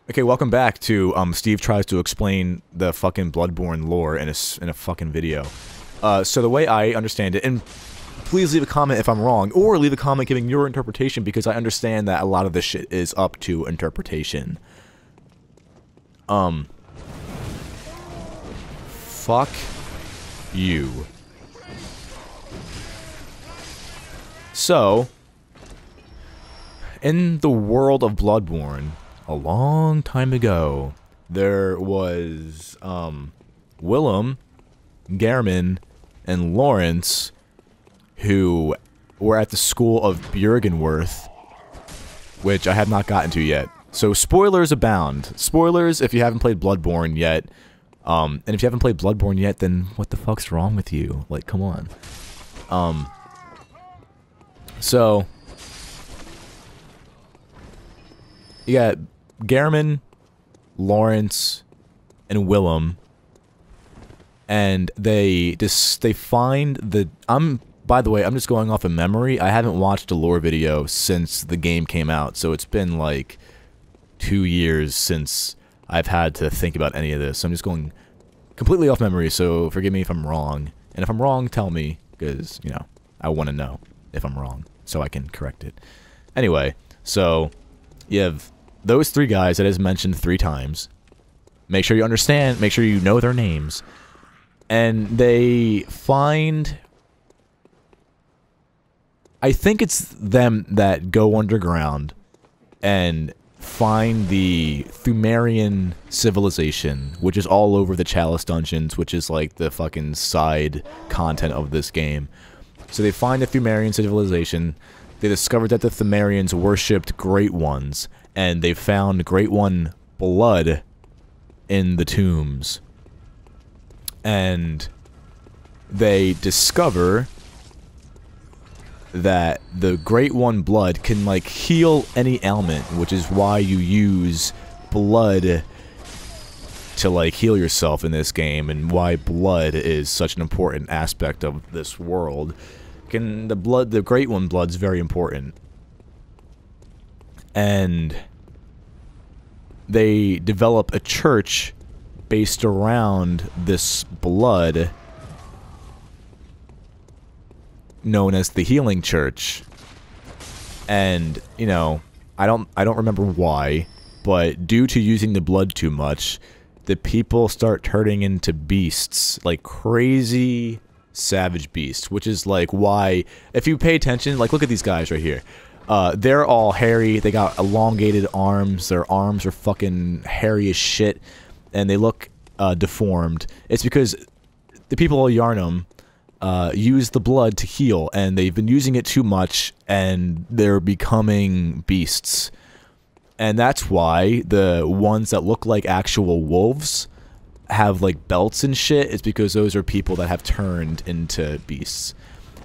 Okay, welcome back to Steve tries to explain the fucking Bloodborne lore in a fucking video. So the way I understand it, and please leave a comment if I'm wrong, or leave a comment giving your interpretation, because I understand that a lot of this shit is up to interpretation. Fuck you. So, in the world of Bloodborne, a long time ago, there was, Willem, Gehrman, and Lawrence, who were at the school of Björgenworth, which I have not gotten to yet. So, spoilers abound. Spoilers if you haven't played Bloodborne yet. And if you haven't played Bloodborne yet, then what the fuck's wrong with you? Like, come on. So, you got Gehrman, Lawrence, and Willem, and they find the by the way, I'm just going off of memory. I haven't watched a lore video since the game came out, so it's been like 2 years since I've had to think about any of this. So I'm just going completely off memory, so forgive me if I'm wrong. And if I'm wrong, tell me, because, you know, I want to know if I'm wrong, so I can correct it. Anyway, so you have those three guys that is mentioned 3 times. Make sure you understand, make sure you know their names. And they find... I think it's them that go underground and find the Thumerian civilization, which is all over the Chalice dungeons, which is like the fucking side content of this game. So they find the Thumerian civilization. They discovered that the Thumerians worshipped Great Ones, and they found Great One blood in the tombs. And they discover that the Great One blood can, like, heal any ailment, which is why you use blood to, like, heal yourself in this game, and why blood is such an important aspect of this world. The Great One blood's very important. And they develop a church based around this blood, known as the Healing Church. And, you know, I don't remember why, but due to using the blood too much, the people start turning into beasts, like crazy savage beasts, which is like why, if you pay attention, like, look at these guys right here. They're all hairy, they got elongated arms, their arms are fucking hairy as shit, and they look deformed. It's because the people of Yharnam use the blood to heal, and they've been using it too much, and they're becoming beasts. And that's why the ones that look like actual wolves have, like, belts and shit. It's because those are people that have turned into beasts.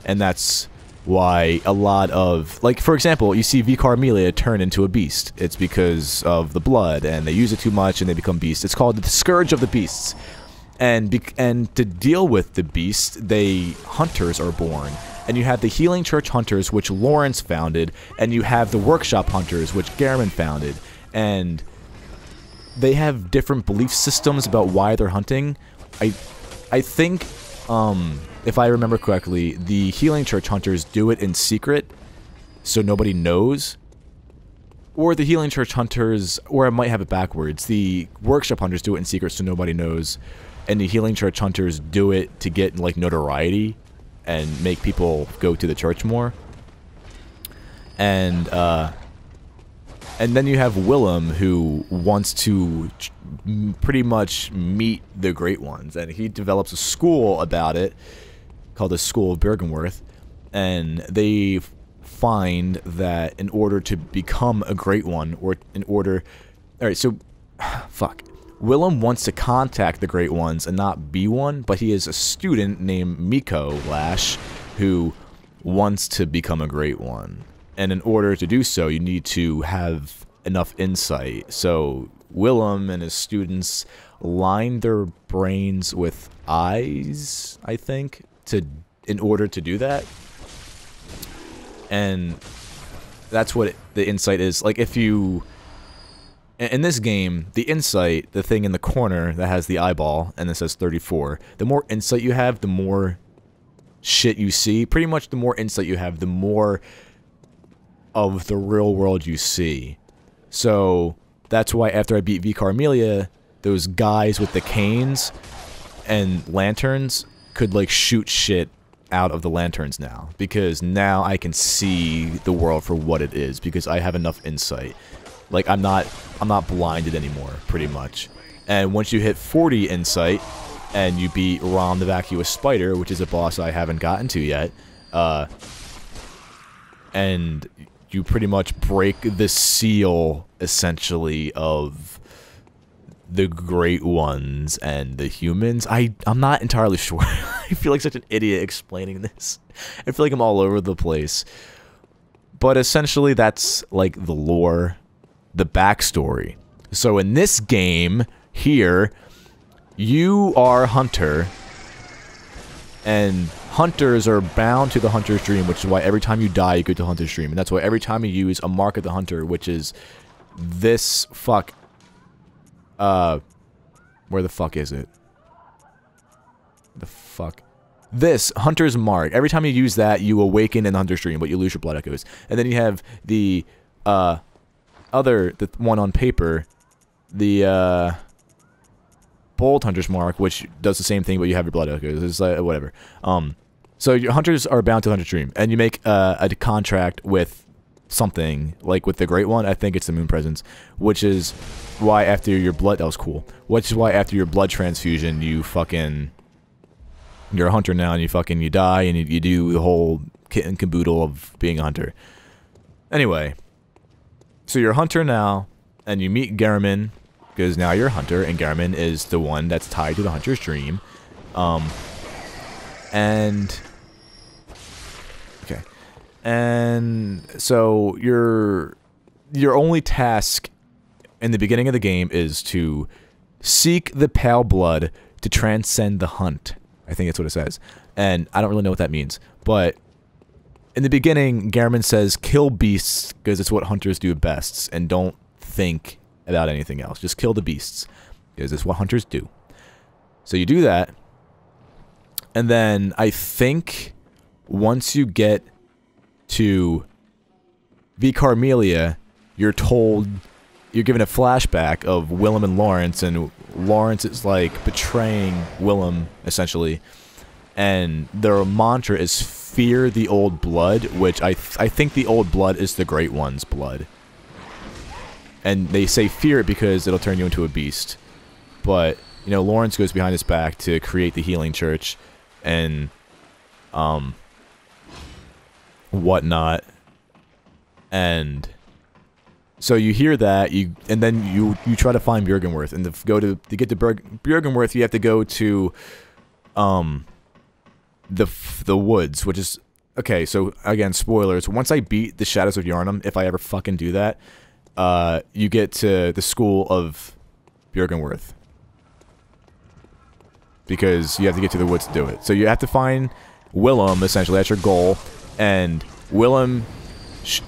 And that's why a lot of, like, for example, you see Vicar Amelia turn into a beast. It's because of the blood, and they use it too much, and they become beasts. It's called the Scourge of the Beasts. And to deal with the beast, hunters are born. And you have the Healing Church Hunters, which Lawrence founded, and you have the Workshop Hunters, which Gehrman founded. And they have different belief systems about why they're hunting. I think, if I remember correctly, the Healing Church Hunters do it in secret, so nobody knows. Or the Healing Church Hunters, or I might have it backwards, the Workshop Hunters do it in secret so nobody knows. And the Healing Church Hunters do it to get, like, notoriety and make people go to the church more. And then you have Willem, who wants to pretty much meet the Great Ones, and he develops a school about it called the School of Björgenworth. And they find that in order to become a Great One, or in order... Alright, so... Fuck. Willem wants to contact the Great Ones and not be one, but he is a student named Miko Lash who wants to become a Great One. And in order to do so, you need to have enough insight. So Willem and his students line their brains with eyes, I think, in order to do that. And that's what the insight is. Like, if you In this game, the insight, the thing in the corner that has the eyeball and it says 34, the more insight you have, the more shit you see. Pretty much the more insight you have, the more of the real world you see. So that's why after I beat Vicar Amelia, those guys with the canes and lanterns could like shoot shit out of the lanterns now, because now I can see the world for what it is, because I have enough insight. Like I'm not blinded anymore, pretty much. And once you hit 40 insight and you beat Rom the Vacuous Spider, which is a boss I haven't gotten to yet, and you pretty much break the seal essentially of the Great Ones and the humans. I'm not entirely sure. I feel like such an idiot explaining this. I feel like I'm all over the place. But essentially that's like the lore, the backstory. So in this game here, you are Hunter, and hunters are bound to the Hunter's Dream, which is why every time you die you go to Hunter's Dream, and that's why every time you use a Mark of the Hunter, which is this where the fuck is it? The fuck? This Hunter's Mark. Every time you use that, you awaken in the Hunter's Dream, but you lose your blood echoes. And then you have the the one on paper, the Bold Hunter's Mark, which does the same thing, but you have your blood echoes. It's like whatever. So your hunters are bound to Hunter's Dream, and you make a contract with something, like with the Great One. I think it's the Moon Presence, which is why after your blood, that was cool. Which is why after your blood transfusion, you're a hunter now, and you die, and you do the whole kit and caboodle of being a hunter. Anyway, so you're a hunter now, and you meet Gehrman, because now you're a hunter, and Gehrman is the one that's tied to the Hunter's Dream. And so your only task in the beginning of the game is to seek the pale blood to transcend the hunt. I think that's what it says. And I don't really know what that means. But in the beginning, Gehrman says, kill beasts, because it's what hunters do best, and don't think about anything else. Just kill the beasts, because it's what hunters do. So you do that, and then I think once you get to Vicar Amelia, you're given a flashback of Willem and Lawrence, and Lawrence is like betraying Willem, essentially. And their mantra is fear the old blood, which I think the old blood is the Great One's blood. And they say fear it because it'll turn you into a beast. But, you know, Lawrence goes behind his back to create the healing church and whatnot. And so you hear that, and then you try to find Björgenworth, and to get to Björgenworth, you have to go to the woods, which is okay. So again, spoilers. Once I beat the Shadows of Yharnam, if I ever fucking do that, you get to the school of Björgenworth, because you have to get to the woods to do it. So you have to find Willem, essentially. That's your goal, and Willem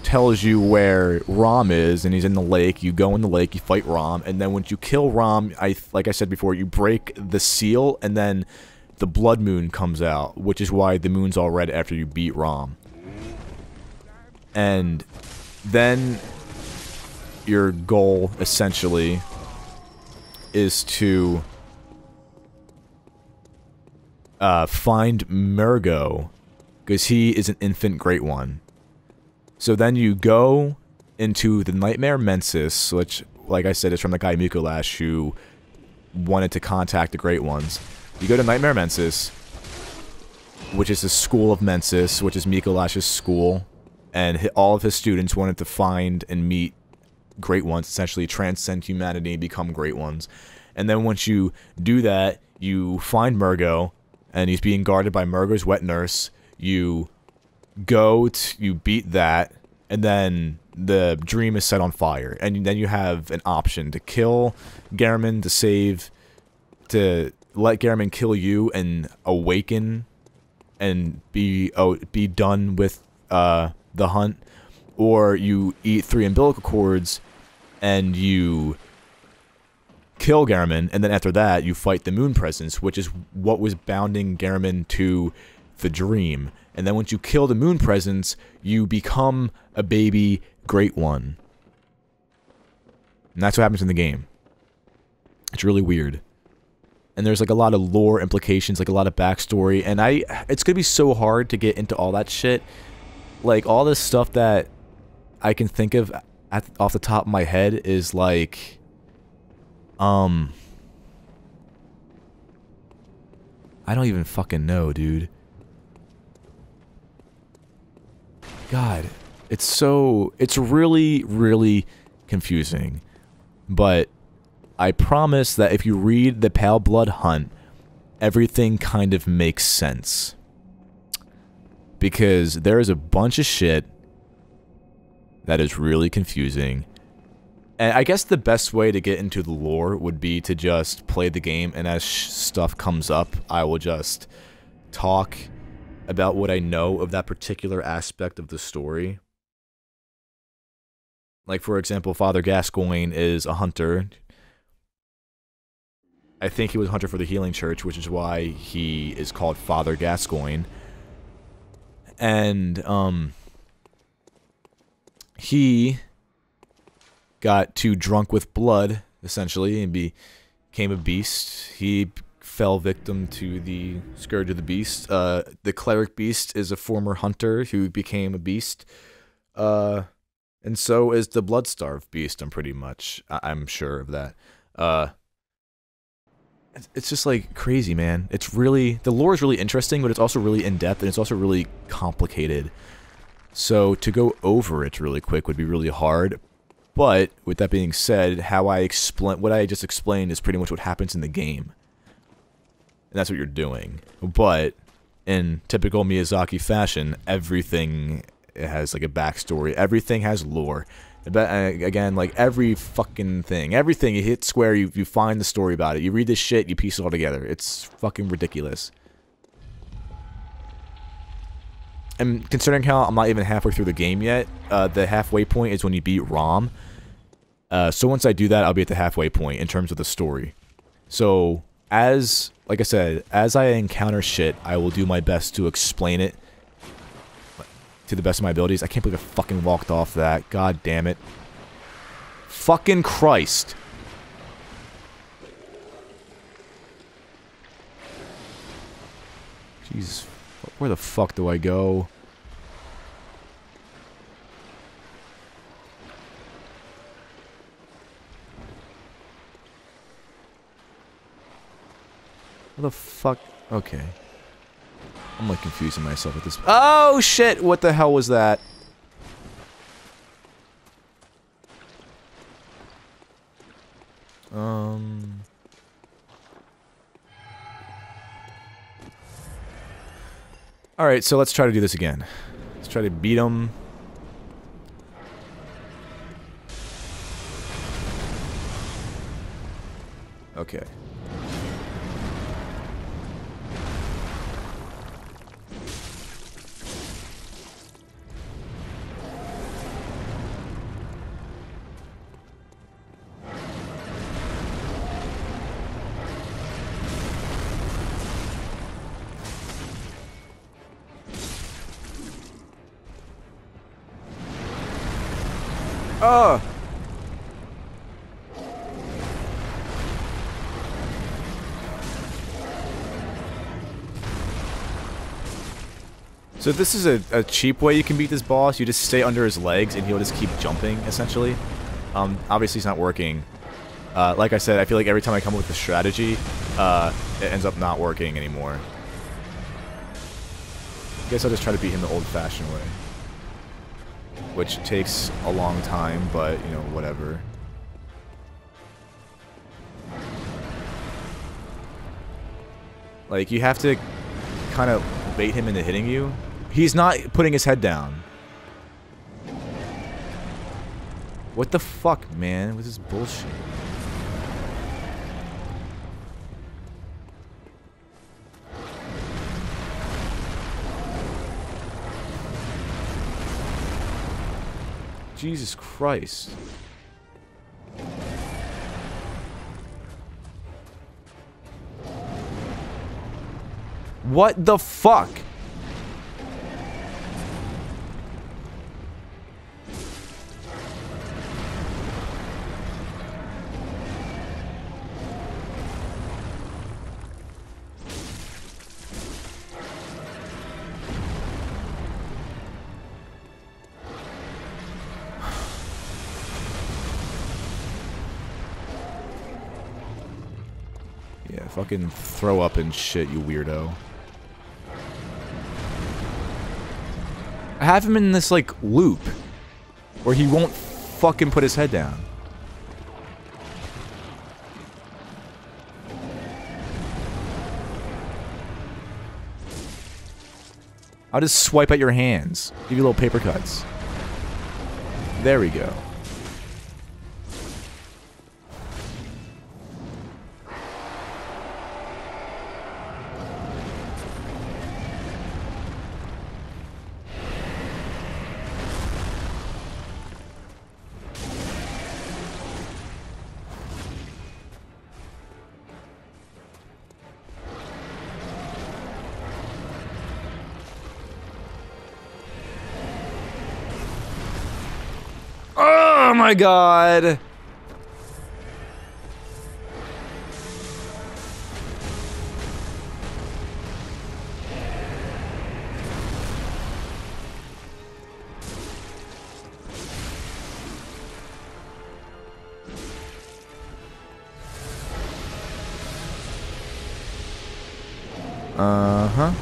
tells you where Rom is, and he's in the lake. You go in the lake, you fight Rom, and then once you kill Rom, like I said before, you break the seal, and then the blood moon comes out, which is why the moon's all red after you beat Rom. And then your goal, essentially, is to find Murgo, because he is an infant Great One. So then you go into the Nightmare Mensis, which, like I said, is from the guy Mikolash, who wanted to contact the Great Ones. You go to Nightmare Mensis, which is the school of Mensis, which is Mikolash's school, and all of his students wanted to find and meet Great Ones, essentially transcend humanity and become Great Ones. And then once you do that, you find Murgo, and he's being guarded by Murgo's wet nurse. You beat that, and then the dream is set on fire, and then you have an option to kill Gehrman, to let Gehrman kill you and awaken and be done with the hunt, or you eat 3 umbilical cords and you kill Garamond, and then after that, you fight the Moon Presence, which is what was bounding Garamond to the dream. And then once you kill the Moon Presence, you become a baby Great One. And that's what happens in the game. It's really weird. And there's like a lot of lore implications, like a lot of backstory, and it's gonna be so hard to get into all that shit. Like, all this stuff that I can think of off the top of my head is like, I don't even fucking know, dude. God, it's really, really confusing. But I promise that if you read The Pale Blood Hunt, everything kind of makes sense. Because there is a bunch of shit that is really confusing. And I guess the best way to get into the lore would be to just play the game, and as stuff comes up, I will just talk about what I know of that particular aspect of the story. Like, for example, Father Gascoigne is a hunter. I think he was a hunter for the Healing Church, which is why he is called Father Gascoigne. And, he got too drunk with blood, essentially, and became a beast. He fell victim to the Scourge of the Beast. The Cleric Beast is a former hunter who became a beast. And so is the Bloodstarved Beast, I'm sure of that. It's just like crazy, man. It's really, the lore is really interesting, but it's also really in-depth, and it's also really complicated. So to go over it really quick would be really hard. But with that being said, what I just explained is pretty much what happens in the game. And that's what you're doing. But in typical Miyazaki fashion, everything has like a backstory. Everything has lore. But again, like every fucking thing. Everything you hit square, you find the story about it. You read this shit, you piece it all together. It's fucking ridiculous. And considering how I'm not even halfway through the game yet, the halfway point is when you beat Rom. So once I do that, I'll be at the halfway point in terms of the story. So, like I said, as I encounter shit, I will do my best to explain it to the best of my abilities. I can't believe I fucking walked off that. God damn it. Fucking Christ. Jesus. Where the fuck do I go? Where the fuck? Okay. I'm like confusing myself at this. Oh shit! What the hell was that? Alright, so let's try to do this again. Let's try to beat him. Okay. Oh! So this is a cheap way you can beat this boss. You just stay under his legs and he'll just keep jumping, essentially. Obviously it's not working. Like I said, I feel like every time I come up with a strategy, it ends up not working anymore. I guess I'll just try to beat him the old-fashioned way. Which takes a long time, but, you know, whatever. Like, you have to kind of bait him into hitting you. He's not putting his head down. What the fuck, man? What's this bullshit? Jesus Christ. What the fuck? Yeah, fucking throw up and shit, you weirdo. I have him in this, like, loop where he won't fucking put his head down. I'll just swipe at your hands. Give you little paper cuts. There we go. Oh my god! Uh-huh.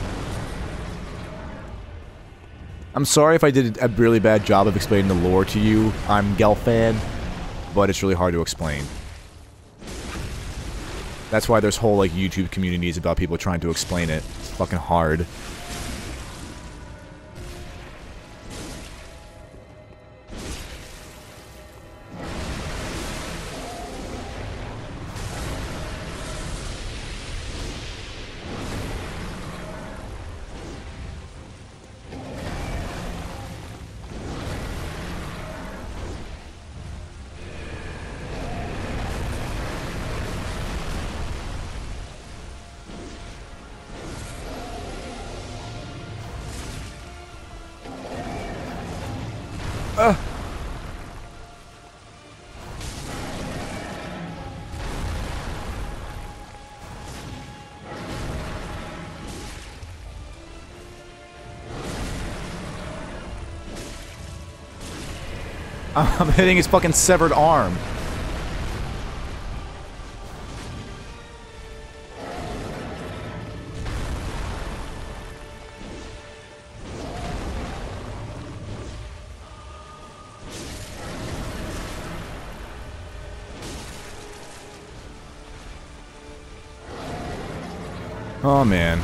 I'm sorry if I did a really bad job of explaining the lore to you. I'm Gelfad, but it's really hard to explain. That's why there's whole, like, YouTube communities about people trying to explain it. It's fucking hard. I'm hitting his fucking severed arm. Oh man.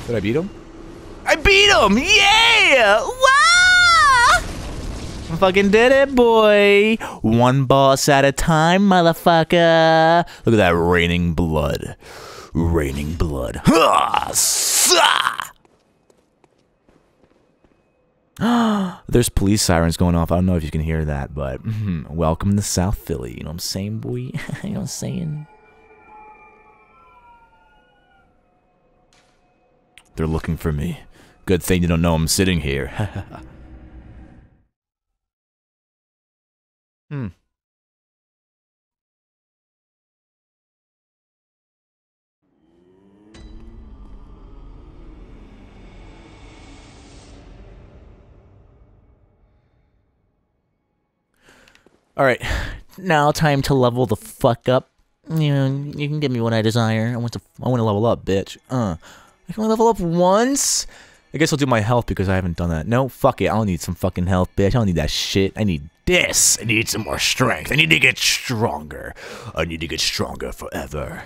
Did I beat him? I beat him! Yeah! Wow! I fucking did it, boy! One boss at a time, motherfucker! Look at that raining blood. Raining blood. There's police sirens going off. I don't know if you can hear that, but welcome to South Philly. You know what I'm saying, boy? You know what I'm saying? They're looking for me. Good thing you don't know I'm sitting here. Alright, now time to level the fuck up. You know, you can give me what I desire. I want to level up, bitch. I can only level up once? I guess I'll do my health because I haven't done that. No, fuck it. I don't need some fucking health, bitch. I don't need that shit. I need this. I need some more strength. I need to get stronger. I need to get stronger forever.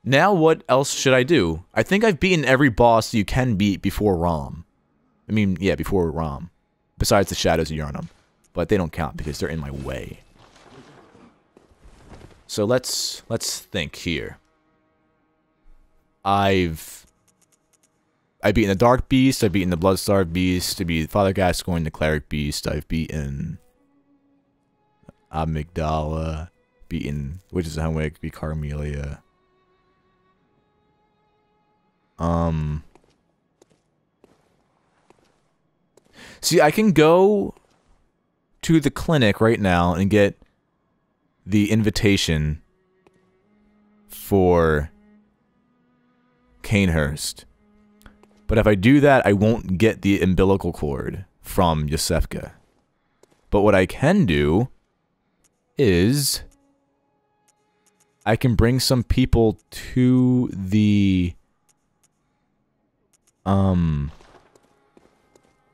Now what else should I do? I think I've beaten every boss you can beat before Rom. I mean, yeah, before Rom. Besides the Shadows of Yharnam. But they don't count because they're in my way. So let's think here. I've beaten the Dark Beast, I've beaten the Bloodstarved Beast, I've beaten Father Gascoigne, the Cleric Beast, I've beaten Amygdala, beaten, which is how I could be Carmelia. See, I can go to the clinic right now and get the invitation for Canehurst. But if I do that, I won't get the umbilical cord from Yosefka. But what I can do is I can bring some people to the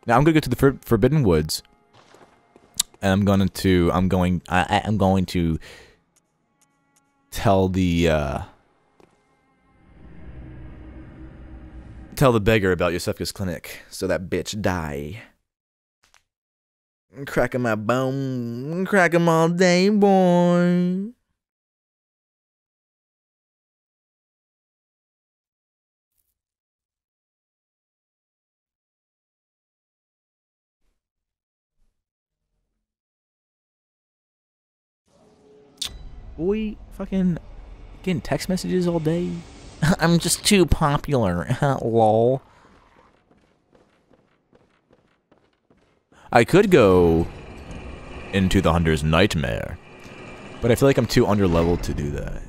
now I'm gonna go to the Forbidden Woods, and I'm going to tell the beggar about Yosefka's clinic, so that bitch die. Cracking my bone, crack 'em all day, boy. Boy, fucking getting text messages all day. I'm just too popular. Lol. I could go into the Hunter's Nightmare, but I feel like I'm too underleveled to do that.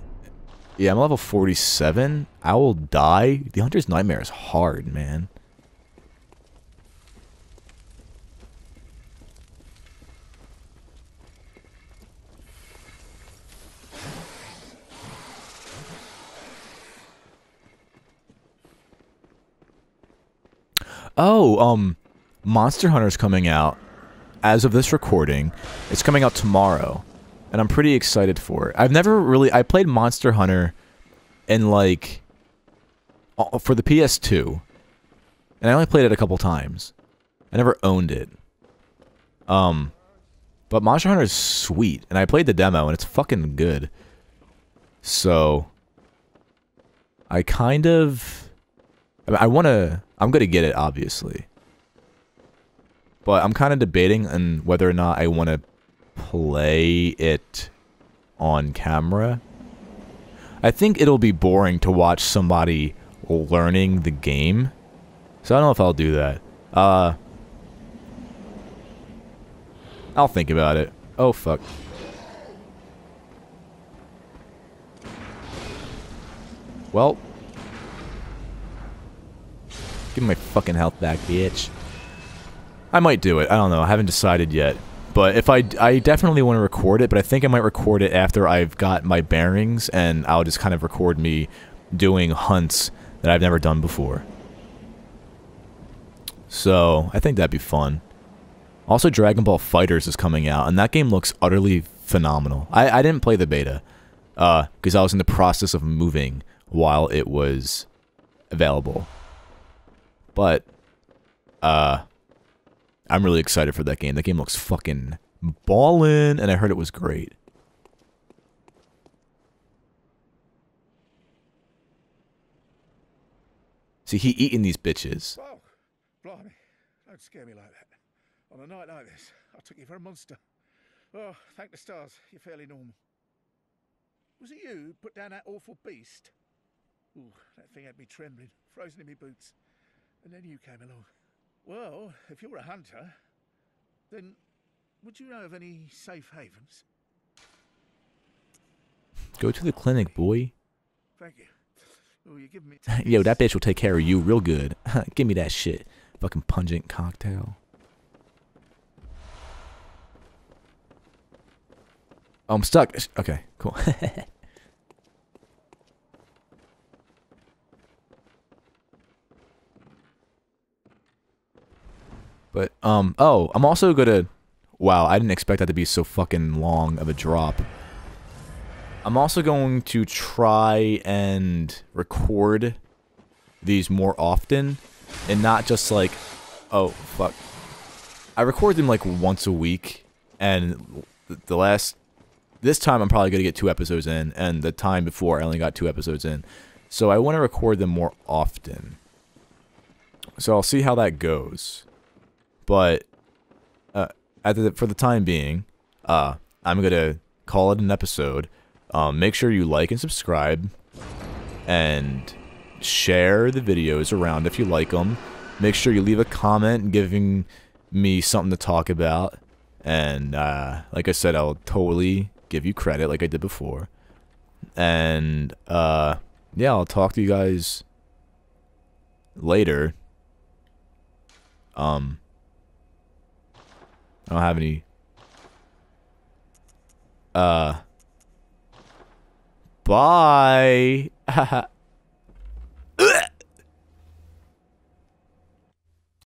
Yeah, I'm level 47. I will die. The Hunter's Nightmare is hard, man. Oh, Monster Hunter's coming out. As of this recording, it's coming out tomorrow, and I'm pretty excited for it. I played Monster Hunter in, like, for the PS2, and I only played it a couple times. I never owned it. But Monster Hunter is sweet, and I played the demo, and it's fucking good. So, I kind of... I'm gonna get it, obviously. But I'm kind of debating on whether or not I want to play it on camera. I think it'll be boring to watch somebody learning the game. So I don't know if I'll do that. I'll think about it. Oh, fuck. Well. Give me my fucking health back, bitch. I might do it. I don't know. I haven't decided yet. But if I definitely want to record it, but I think I might record it after I've got my bearings, and I'll just kind of record me doing hunts that I've never done before. So, I think that'd be fun. Also, Dragon Ball FighterZ is coming out, and that game looks utterly phenomenal. I didn't play the beta, because I was in the process of moving while it was available. But, I'm really excited for that game. That game looks fucking ballin', and I heard it was great. See, he eating these bitches. Whoa, blimey, don't scare me like that. On a night like this, I took you for a monster. Oh, thank the stars, you're fairly normal. Was it you who put down that awful beast? Ooh, that thing had me trembling, frozen in my boots. And then you came along. Well, if you're a hunter, then would you know of any safe havens? Go to the clinic, boy. Thank you. Oh, you're giving me... Yo, that bitch will take care of you real good. Give me that shit. Fucking pungent cocktail. Oh, I'm stuck. Okay, cool. But, oh, I'm also gonna... Wow, I didn't expect that to be so fucking long of a drop. I'm also going to try and record these more often, and not just like... Oh, fuck. I record them like once a week, and this time I'm probably gonna get 2 episodes in, and the time before I only got 2 episodes in. So I want to record them more often. So I'll see how that goes. But for the time being, I'm gonna call it an episode. Make sure you like and subscribe, and share the videos around if you like them. Make sure you leave a comment giving me something to talk about, and like I said, I'll totally give you credit like I did before. And yeah, I'll talk to you guys later. I don't have any bye.